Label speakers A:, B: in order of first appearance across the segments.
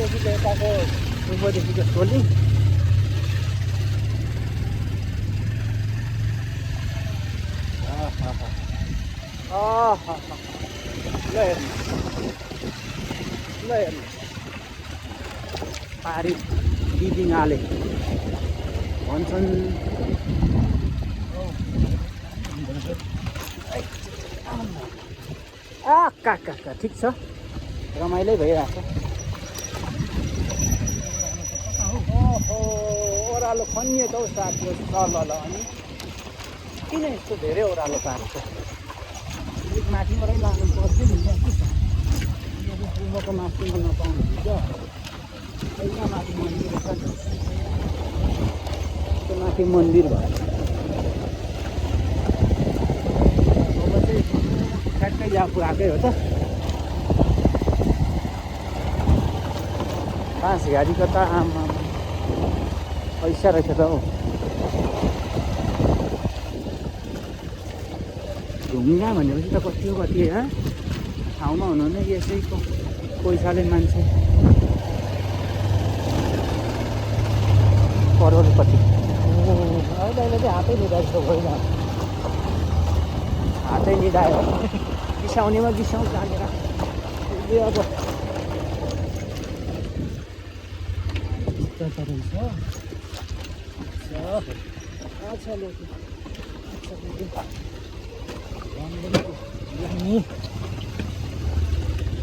A: ढुङ्गादेखि यताको ढुङ्गादेखिको सोली ल हेर्नु पारी दिदिङाले भन्छन् काका ठिक छ रमाइलै भइरहेछ ओह्रालो खनिएको हौ साथी ल अनि किन यस्तो धेरै ओह्रालो पारेको अलिक माथिबाटै लानु पर्छ नि उँभोको माथिमा नपाउनुहुन्छ पहिला माथि मन्दिर छ त्यो माथि मन्दिर भयो ठ्याक्कै यहाँ पुऱ्याएकै हो त बाँस गाडीको त आमा पैसा रहेछ त हौ ढुङ्गा भनेपछि त कति हो कति ठाउँमा हुनुहुन्न यसैको पैसाले मान्छे करोडपति अहिले चाहिँ हातै निधाएको होइन हातै निधायो बिसाउनेमा बिसाउँ लागेर अब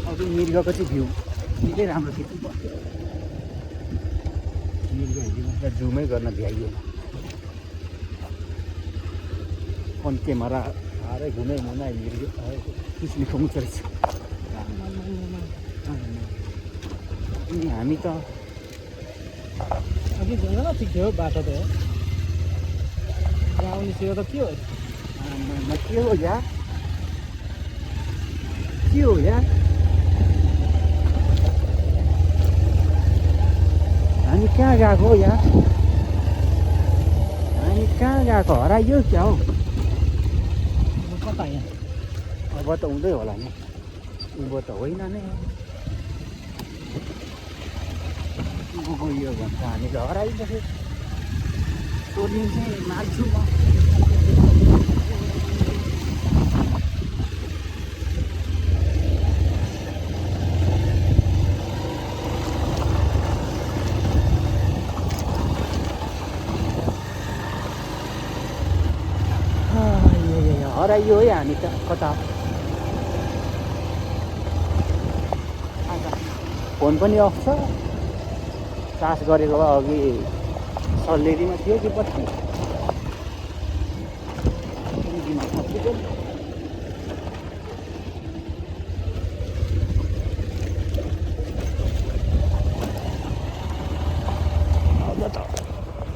A: अब मिर्गको चाहिँ भ्यू निकै राम्रो थियो मिर्ग हेरिदिनु जुमै गर्न भ्याइएन फोन क्यामेरा हारै घुमै मुनाइ मिर्ग किसिमको उँच रहेछ अनि हामी त अघि जान ठिक थियो बाटो त आउने सेवा त के हो के हो या के हो या हामी कहाँ गएको हो या हामी कहाँ गएको हराइयो क्या हो कता यहाँ अब त हुँदै होला नि उँभो त होइन नै गयो भन्छ हामी त हराइबस्यो सोधिन्छ माग्छु म हराइयो है हामी त कता फोन पनि अफ छ चार्ज गरेको भए अघि सल्लेरीमा थियो कि पछि